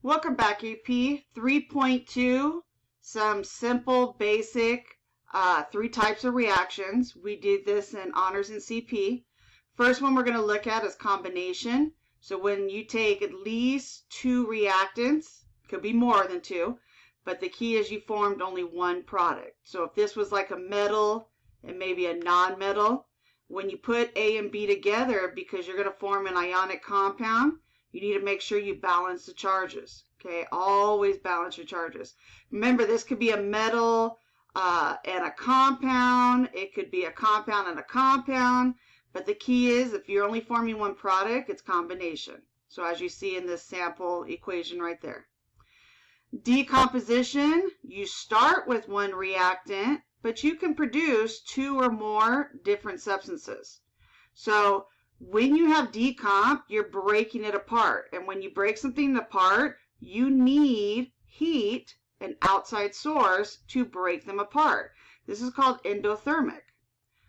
Welcome back, AP 3.2. Some simple, basic, three types of reactions. We did this in Honors and CP. First one we're going to look at is combination. So when you take at least two reactants, could be more than two, but the key is you formed only one product. So if this was like a metal and maybe a non-metal, when you put A and B together, because you're going to form an ionic compound, you need to make sure you balance the charges. Okay, always balance your charges. Remember, this could be a metal and a compound. It could be a compound and a compound. But the key is, if you're only forming one product, it's combination. So as you see in this sample equation right there. Decomposition, you start with one reactant, but you can produce two or more different substances. So when you have decomp, you're breaking it apart. And when you break something apart, you need heat, an outside source, to break them apart. This is called endothermic.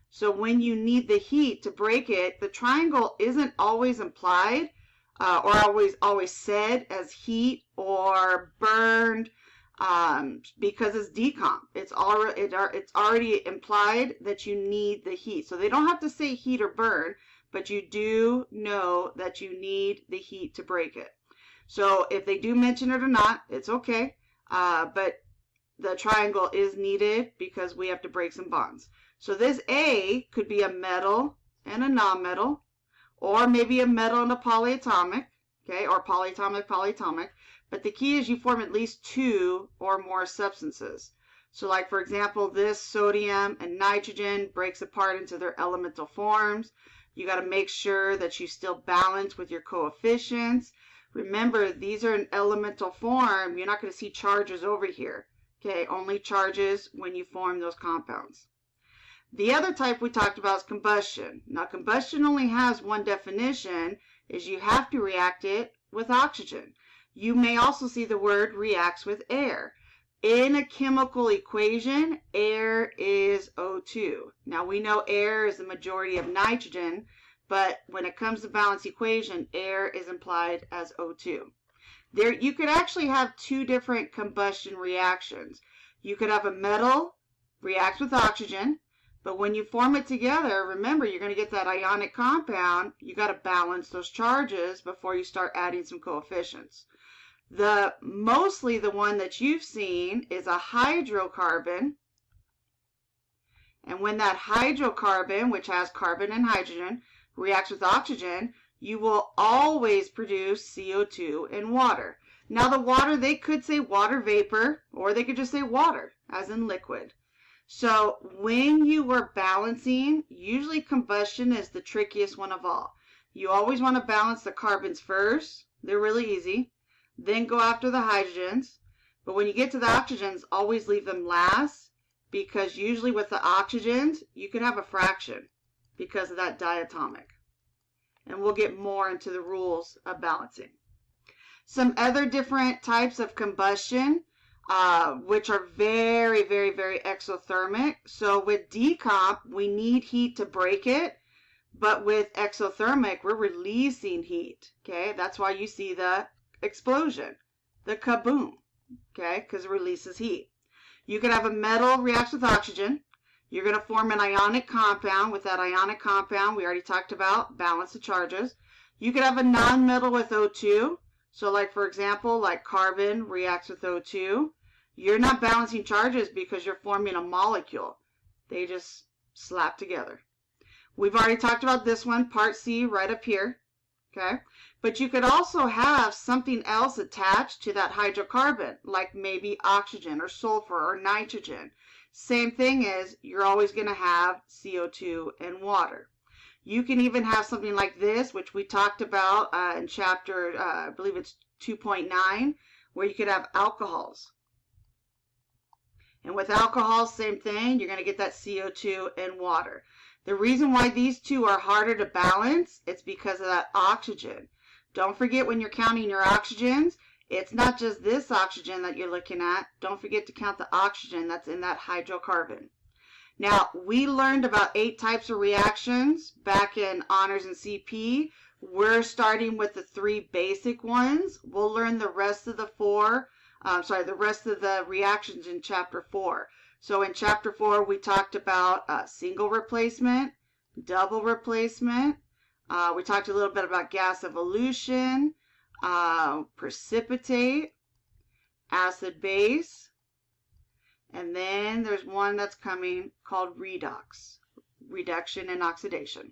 So when you need the heat to break it, the triangle isn't always implied or always said as heat or burned because it's decomp. It's already implied that you need the heat. So they don't have to say heat or burn, but you do know that you need the heat to break it. So if they do mention it or not, it's okay. But the triangle is needed because we have to break some bonds. So this A could be a metal and a non-metal, or maybe a metal and a polyatomic, okay, or polyatomic. But the key is you form at least two or more substances. So like, for example, this sodium and nitrogen breaks apart into their elemental forms. You got to make sure that you still balance with your coefficients. Remember, these are an elemental form. You're not going to see charges over here. Okay, only charges when you form those compounds. The other type we talked about is combustion. Now, combustion only has one definition, is you have to react it with oxygen. You may also see the word reacts with air. In a chemical equation, air is O2. Now, we know air is the majority of nitrogen, but when it comes to balance equation, air is implied as O2. There, you could actually have two different combustion reactions. You could have a metal reacts with oxygen, but when you form it together, remember, you're going to get that ionic compound. You got to balance those charges before you start adding some coefficients. Mostly the one that you've seen is a hydrocarbon. And when that hydrocarbon, which has carbon and hydrogen, reacts with oxygen, you will always produce CO2 and water. Now the water, they could say water vapor, or they could just say water, as in liquid. So when you are balancing, usually combustion is the trickiest one of all. You always want to balance the carbons first. They're really easy. Then go after the hydrogens. But when you get to the oxygens, always leave them last, because usually with the oxygens, you can have a fraction because of that diatomic. And we'll get more into the rules of balancing. Some other different types of combustion, which are very, very, very exothermic. So with decomp, we need heat to break it. But with exothermic, we're releasing heat. Okay, that's why you see the explosion, the kaboom, okay, because it releases heat. You could have a metal reacts with oxygen. You're going to form an ionic compound. With that ionic compound, we already talked about balance the charges. You could have a non-metal with O2. So like, for example, like carbon reacts with O2. You're not balancing charges because you're forming a molecule. They just slap together. We've already talked about this one, part C, right up here. Okay, but you could also have something else attached to that hydrocarbon, like maybe oxygen or sulfur or nitrogen. Same thing is, you're always going to have CO2 and water. You can even have something like this, which we talked about in chapter, I believe it's 2.9, where you could have alcohols. And with alcohols, same thing, you're going to get that CO2 and water. The reason why these two are harder to balance, it's because of that oxygen. Don't forget when you're counting your oxygens, it's not just this oxygen that you're looking at. Don't forget to count the oxygen that's in that hydrocarbon. Now, we learned about 8 types of reactions back in Honors and CP. We're starting with the 3 basic ones. We'll learn the rest of the the rest of the reactions in chapter 4. So in chapter 4, we talked about single replacement, double replacement. We talked a little bit about gas evolution, precipitate, acid base, and then there's one that's coming called redox, reduction and oxidation.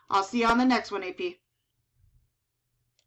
I'll see you on the next one, AP.